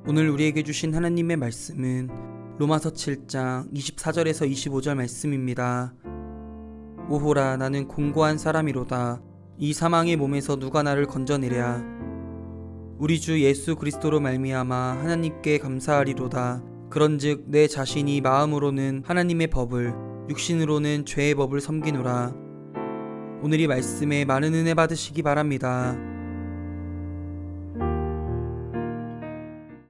오늘 우리에게 주신 하나님의 말씀은 로마서 7장 24절에서 25절 말씀입니다. 오호라, 나는 공고한 사람이로다. 이 사망의 몸에서 누가 나를 건져내랴. 우리 주 예수 그리스도로 말미암아 하나님께 감사하리로다. 그런즉 내 자신이 마음으로는 하나님의 법을, 육신으로는 죄의 법을 섬기노라. 오늘 이 말씀에 많은 은혜 받으시기 바랍니다.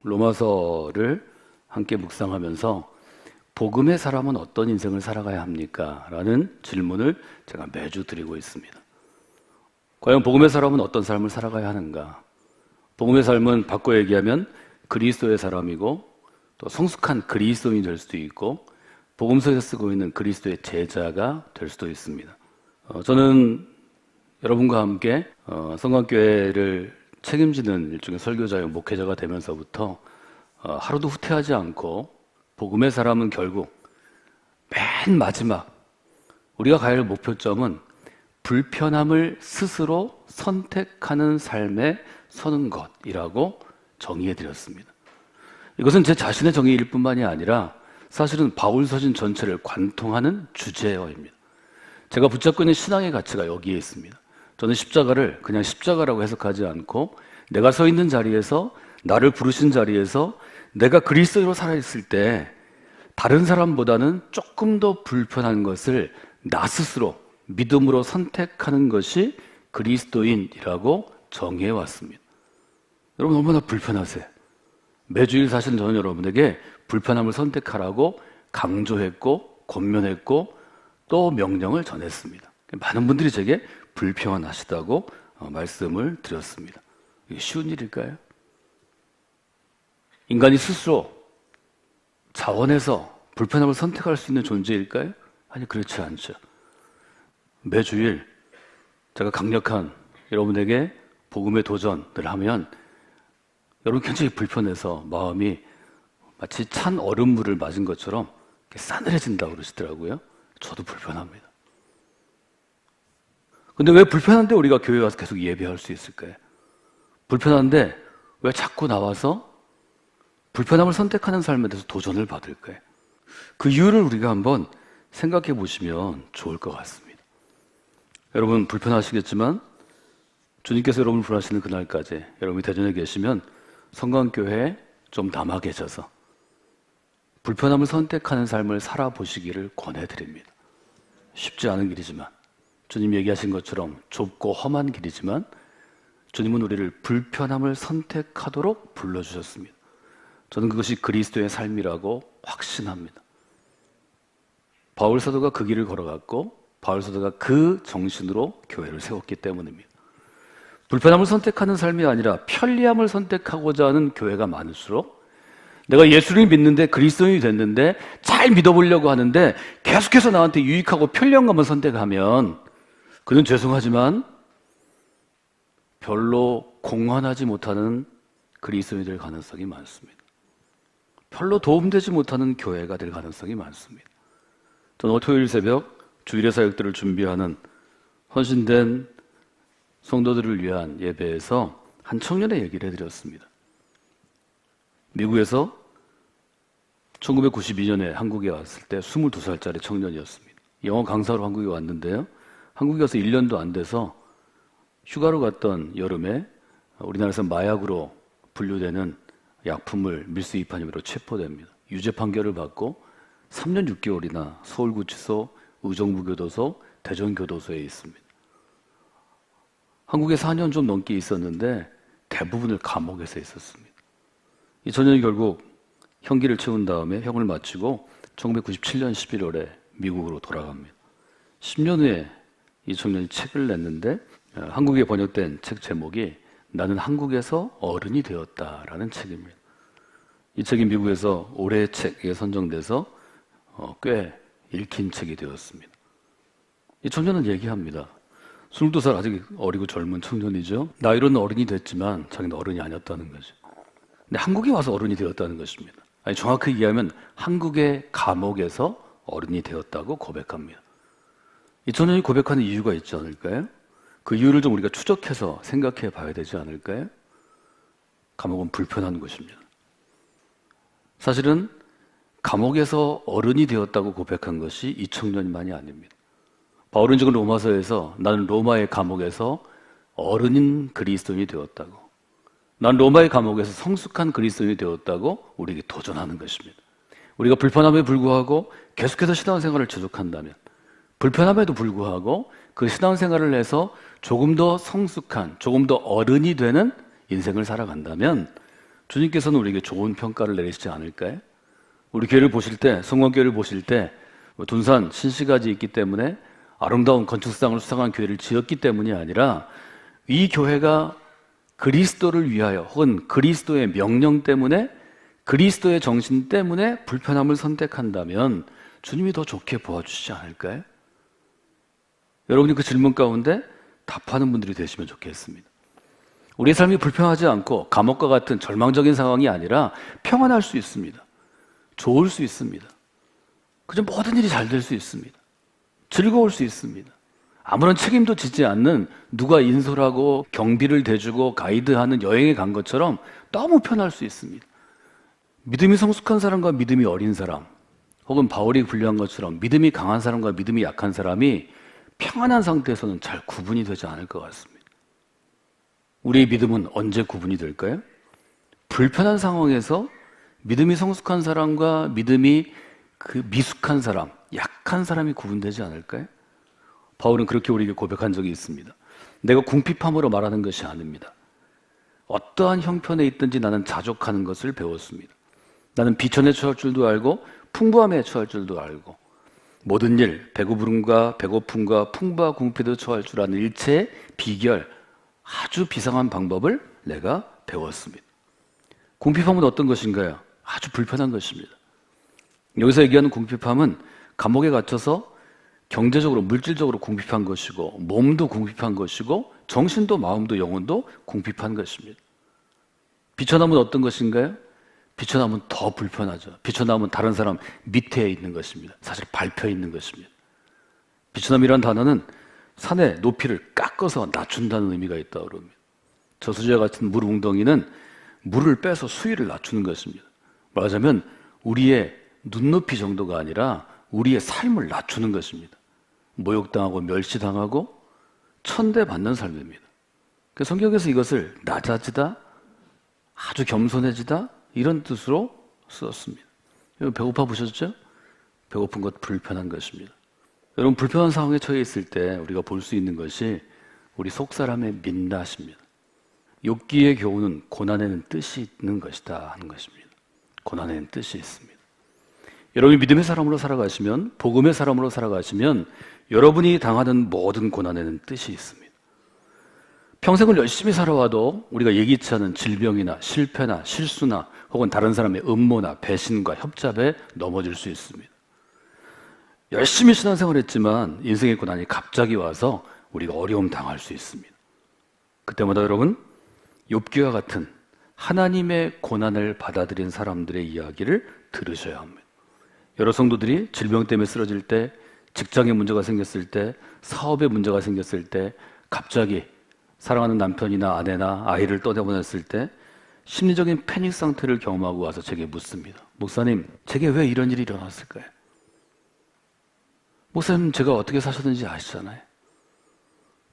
로마서를 함께 묵상하면서 복음의 사람은 어떤 인생을 살아가야 합니까? 라는 질문을 제가 매주 드리고 있습니다. 과연 복음의 사람은 어떤 삶을 살아가야 하는가? 복음의 삶은 바꿔 얘기하면 그리스도의 사람이고 또 성숙한 그리스도인이 될 수도 있고 복음서에서 쓰고 있는 그리스도의 제자가 될 수도 있습니다. 저는 여러분과 함께 성광교회를 책임지는 일종의 설교자요 목회자가 되면서부터 하루도 후퇴하지 않고 복음의 사람은 결국 맨 마지막 우리가 가야 할 목표점은 불편함을 스스로 선택하는 삶에 서는 것이라고 정의해 드렸습니다. 이것은 제 자신의 정의일 뿐만이 아니라 사실은 바울서신 전체를 관통하는 주제어입니다. 제가 붙잡고 있는 신앙의 가치가 여기에 있습니다. 저는 십자가를 그냥 십자가라고 해석하지 않고 내가 서 있는 자리에서, 나를 부르신 자리에서 내가 그리스도로 살아있을 때 다른 사람보다는 조금 더 불편한 것을 나 스스로 믿음으로 선택하는 것이 그리스도인이라고 정의해 왔습니다. 여러분 얼마나 불편하세요? 매주일 사실 저는 여러분에게 불편함을 선택하라고 강조했고 권면했고 또 명령을 전했습니다. 많은 분들이 제게 불편하시다고 말씀을 드렸습니다. 이게 쉬운 일일까요? 인간이 스스로 자원해서 불편함을 선택할 수 있는 존재일까요? 아니, 그렇지 않죠. 매주일 제가 강력한 여러분에게 복음의 도전을 하면 여러분 굉장히 불편해서 마음이 마치 찬 얼음물을 맞은 것처럼 싸늘해진다고 그러시더라고요. 저도 불편합니다. 근데 왜 불편한데 우리가 교회 와서 계속 예배할 수 있을까요? 불편한데 왜 자꾸 나와서 불편함을 선택하는 삶에 대해서 도전을 받을까요? 그 이유를 우리가 한번 생각해 보시면 좋을 것 같습니다. 여러분 불편하시겠지만 주님께서 여러분을 부르시는 그날까지 여러분이 대전에 계시면 성광교회에 좀 남아 계셔서 불편함을 선택하는 삶을 살아보시기를 권해드립니다. 쉽지 않은 길이지만 주님 얘기하신 것처럼 좁고 험한 길이지만 주님은 우리를 불편함을 선택하도록 불러주셨습니다. 저는 그것이 그리스도의 삶이라고 확신합니다. 바울 사도가 그 길을 걸어갔고 바울 사도가 그 정신으로 교회를 세웠기 때문입니다. 불편함을 선택하는 삶이 아니라 편리함을 선택하고자 하는 교회가 많을수록 내가 예수를 믿는데 그리스도인이 됐는데 잘 믿어보려고 하는데 계속해서 나한테 유익하고 편리한 것만 선택하면 그는 죄송하지만 별로 공헌하지 못하는 그리스도인이 될 가능성이 많습니다. 별로 도움되지 못하는 교회가 될 가능성이 많습니다. 저는 토요일 새벽 주일의 사역들을 준비하는 헌신된 성도들을 위한 예배에서 한 청년의 얘기를 해드렸습니다. 미국에서 1992년에 한국에 왔을 때 22살짜리 청년이었습니다. 영어 강사로 한국에 왔는데요. 한국에 와서 1년도 안 돼서 휴가로 갔던 여름에 우리나라에서 마약으로 분류되는 약품을 밀수입한 혐의로 체포됩니다. 유죄 판결을 받고 3년 6개월이나 서울구치소, 의정부교도소, 대전교도소에 있습니다. 한국에 4년 좀 넘게 있었는데 대부분을 감옥에서 있었습니다. 이 청년이 결국 형기를 채운 다음에 형을 마치고 1997년 11월에 미국으로 돌아갑니다. 10년 후에 이 청년이 책을 냈는데 한국에 번역된 책 제목이 나는 한국에서 어른이 되었다라는 책입니다. 이 책이 미국에서 올해의 책에 선정돼서 꽤 읽힌 책이 되었습니다. 이 청년은 얘기합니다. 22살 아직 어리고 젊은 청년이죠. 나이로는 어른이 됐지만 자기는 어른이 아니었다는 거죠. 근데 한국에 와서 어른이 되었다는 것입니다. 아니, 정확히 얘기하면 한국의 감옥에서 어른이 되었다고 고백합니다. 이 청년이 고백하는 이유가 있지 않을까요? 그 이유를 좀 우리가 추적해서 생각해 봐야 되지 않을까요? 감옥은 불편한 곳입니다. 사실은 감옥에서 어른이 되었다고 고백한 것이 이 청년만이 아닙니다. 바울은 지금 로마서에서 나는 로마의 감옥에서 어른인 그리스도인이 되었다고, 난 로마의 감옥에서 성숙한 그리스도인이 되었다고 우리에게 도전하는 것입니다. 우리가 불편함에 불구하고 계속해서 신앙생활을 지속한다면, 불편함에도 불구하고 그 신앙생활을 해서 조금 더 성숙한, 조금 더 어른이 되는 인생을 살아간다면 주님께서는 우리에게 좋은 평가를 내리시지 않을까요? 우리 교회를 보실 때, 성공교회를 보실 때 둔산, 신시가지 있기 때문에 아름다운 건축상을 수상한 교회를 지었기 때문이 아니라 이 교회가 그리스도를 위하여 혹은 그리스도의 명령 때문에, 그리스도의 정신 때문에 불편함을 선택한다면 주님이 더 좋게 보아주시지 않을까요? 여러분이 그 질문 가운데 답하는 분들이 되시면 좋겠습니다. 우리의 삶이 불편하지 않고 감옥과 같은 절망적인 상황이 아니라 평안할 수 있습니다. 좋을 수 있습니다. 그저 모든 일이 잘 될 수 있습니다. 즐거울 수 있습니다. 아무런 책임도 지지 않는, 누가 인솔하고 경비를 대주고 가이드하는 여행에 간 것처럼 너무 편할 수 있습니다. 믿음이 성숙한 사람과 믿음이 어린 사람, 혹은 바울이 분류한 것처럼 믿음이 강한 사람과 믿음이 약한 사람이 평안한 상태에서는 잘 구분이 되지 않을 것 같습니다. 우리의 믿음은 언제 구분이 될까요? 불편한 상황에서 믿음이 성숙한 사람과 믿음이 미숙한 사람, 약한 사람이 구분되지 않을까요? 바울은 그렇게 우리에게 고백한 적이 있습니다. 내가 궁핍함으로 말하는 것이 아닙니다. 어떠한 형편에 있든지 나는 자족하는 것을 배웠습니다. 나는 비천에 처할 줄도 알고 풍부함에 처할 줄도 알고 모든 일, 배고픔과 배고픔과 풍부와 궁핍에도 처할 줄 아는 일체의 비결, 아주 비상한 방법을 내가 배웠습니다. 궁핍함은 어떤 것인가요? 아주 불편한 것입니다. 여기서 얘기하는 궁핍함은 감옥에 갇혀서 경제적으로, 물질적으로 궁핍한 것이고, 몸도 궁핍한 것이고, 정신도 마음도 영혼도 궁핍한 것입니다. 비천함은 어떤 것인가요? 비천함은 더 불편하죠. 비천함은 다른 사람 밑에 있는 것입니다. 사실 밟혀 있는 것입니다. 비천함이란 단어는 산의 높이를 깎아서 낮춘다는 의미가 있다고 합니다. 저수지와 같은 물 웅덩이는 물을 빼서 수위를 낮추는 것입니다. 말하자면 우리의 눈높이 정도가 아니라 우리의 삶을 낮추는 것입니다. 모욕당하고 멸시당하고 천대받는 삶입니다. 성경에서 이것을 낮아지다, 아주 겸손해지다, 이런 뜻으로 쓰었습니다. 여러분 배고파 보셨죠? 배고픈 것 불편한 것입니다. 여러분 불편한 상황에 처해 있을 때 우리가 볼 수 있는 것이 우리 속사람의 민낯입니다. 욥기의 교훈은 고난에는 뜻이 있는 것이다 하는 것입니다. 고난에는 뜻이 있습니다. 여러분이 믿음의 사람으로 살아가시면, 복음의 사람으로 살아가시면 여러분이 당하는 모든 고난에는 뜻이 있습니다. 평생을 열심히 살아와도 우리가 예기치 않은 질병이나 실패나 실수나 혹은 다른 사람의 음모나 배신과 협잡에 넘어질 수 있습니다. 열심히 신앙생활했지만 인생의 고난이 갑자기 와서 우리가 어려움 당할 수 있습니다. 그때마다 여러분 욥기와 같은 하나님의 고난을 받아들인 사람들의 이야기를 들으셔야 합니다. 여러 성도들이 질병 때문에 쓰러질 때, 직장에 문제가 생겼을 때, 사업에 문제가 생겼을 때, 갑자기 사랑하는 남편이나 아내나 아이를 떠나보냈을 때 심리적인 패닉 상태를 경험하고 와서 제게 묻습니다. 목사님, 제게 왜 이런 일이 일어났을까요? 목사님, 제가 어떻게 사셨는지 아시잖아요.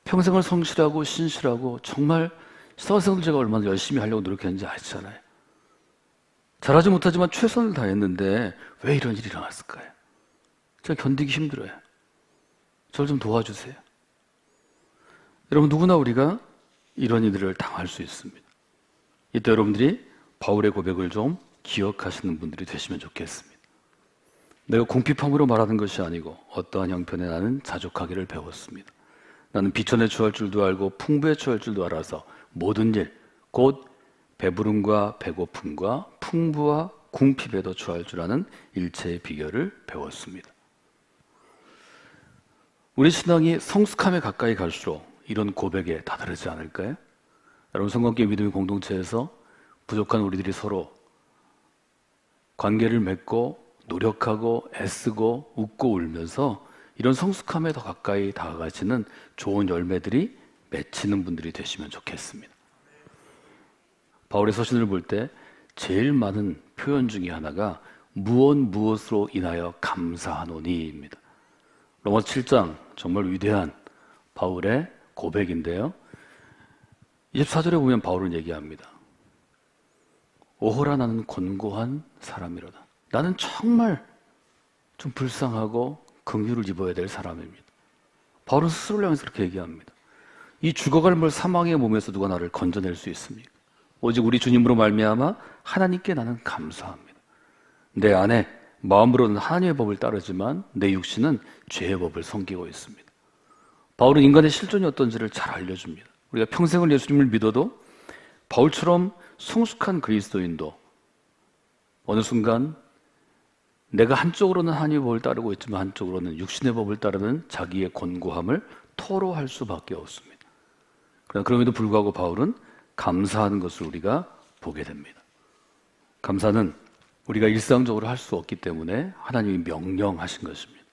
평생을 성실하고 신실하고 정말 신앙생활을 제가 얼마나 열심히 하려고 노력했는지 아시잖아요. 잘하지 못하지만 최선을 다했는데 왜 이런 일이 일어났을까요? 제가 견디기 힘들어요. 저를 좀 도와주세요. 여러분 누구나 우리가 이런 일들을 당할 수 있습니다. 이때 여러분들이 바울의 고백을 좀 기억하시는 분들이 되시면 좋겠습니다. 내가 궁핍함으로 말하는 것이 아니고 어떠한 형편에 나는 자족하기를 배웠습니다. 나는 비천에 처할 줄도 알고 풍부에 처할 줄도 알아서 모든 일, 곧 배부름과 배고픔과 풍부와 궁핍에도 처할 줄 아는 일체의 비결을 배웠습니다. 우리 신앙이 성숙함에 가까이 갈수록 이런 고백에 다다르지 않을까요? 여러분 성관계 믿음의 공동체에서 부족한 우리들이 서로 관계를 맺고 노력하고 애쓰고 웃고 울면서 이런 성숙함에 더 가까이 다가가시는 좋은 열매들이 맺히는 분들이 되시면 좋겠습니다. 바울의 서신을 볼 때 제일 많은 표현 중에 하나가 무엇으로 인하여 감사하노니입니다. 로마서 7장 정말 위대한 바울의 고백인데요. 24절에 보면 바울은 얘기합니다. 오호라 나는 곤고한 사람이로다. 나는 정말 좀 불쌍하고 긍휼을 입어야 될 사람입니다. 바울은 스스로를 향해서 그렇게 얘기합니다. 이 죽어갈 물 사망의 몸에서 누가 나를 건져낼 수 있습니까? 오직 우리 주님으로 말미암아 하나님께 나는 감사합니다. 내 안에 마음으로는 하나님의 법을 따르지만 내 육신은 죄의 법을 섬기고 있습니다. 바울은 인간의 실존이 어떤지를 잘 알려줍니다. 우리가 평생을 예수님을 믿어도 바울처럼 성숙한 그리스도인도 어느 순간 내가 한쪽으로는 하나님의 법을 따르고 있지만 한쪽으로는 육신의 법을 따르는 자기의 곤고함을 토로할 수밖에 없습니다. 그러나 그럼에도 불구하고 바울은 감사하는 것을 우리가 보게 됩니다. 감사는 우리가 일상적으로 할 수 없기 때문에 하나님이 명령하신 것입니다.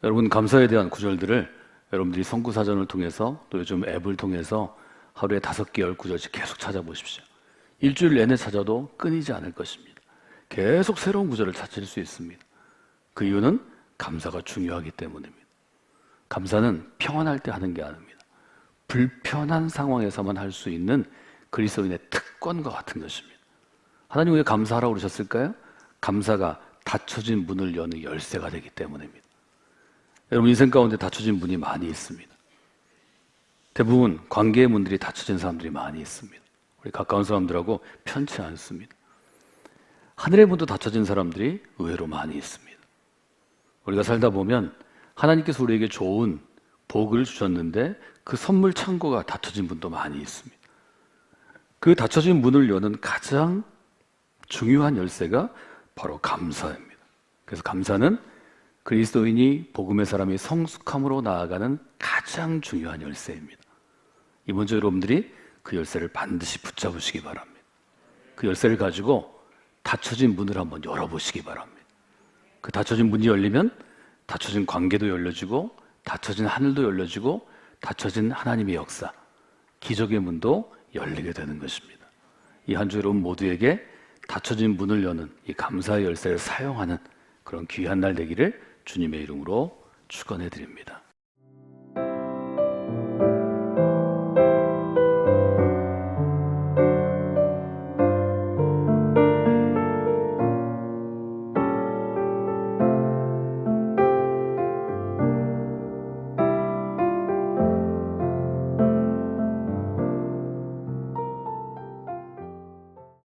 여러분, 감사에 대한 구절들을 여러분들이 성구사전을 통해서 또 요즘 앱을 통해서 하루에 5개, 10구절씩 계속 찾아보십시오. 일주일 내내 찾아도 끊이지 않을 것입니다. 계속 새로운 구절을 찾을 수 있습니다. 그 이유는 감사가 중요하기 때문입니다. 감사는 평안할 때 하는 게 아닙니다. 불편한 상황에서만 할 수 있는 그리스도인의 특권과 같은 것입니다. 하나님 왜 감사하라고 그러셨을까요? 감사가 닫혀진 문을 여는 열쇠가 되기 때문입니다. 여러분, 인생 가운데 닫혀진 문이 많이 있습니다. 대부분 관계의 문들이 닫혀진 사람들이 많이 있습니다. 우리 가까운 사람들하고 편치 않습니다. 하늘의 문도 닫혀진 사람들이 의외로 많이 있습니다. 우리가 살다 보면 하나님께서 우리에게 좋은 복을 주셨는데 그 선물 창고가 닫혀진 분도 많이 있습니다. 그 닫혀진 문을 여는 가장 중요한 열쇠가 바로 감사입니다. 그래서 감사는 그리스도인이 복음의 사람이 성숙함으로 나아가는 가장 중요한 열쇠입니다. 이번 주 여러분들이 그 열쇠를 반드시 붙잡으시기 바랍니다. 그 열쇠를 가지고 닫혀진 문을 한번 열어보시기 바랍니다. 그 닫혀진 문이 열리면 닫혀진 관계도 열려지고 닫혀진 하늘도 열려지고 닫혀진 하나님의 역사, 기적의 문도 열리게 되는 것입니다. 이 한 주 여러분 모두에게 닫혀진 문을 여는 이 감사의 열쇠를 사용하는 그런 귀한 날 되기를 주님의 이름으로 축원해 드립니다.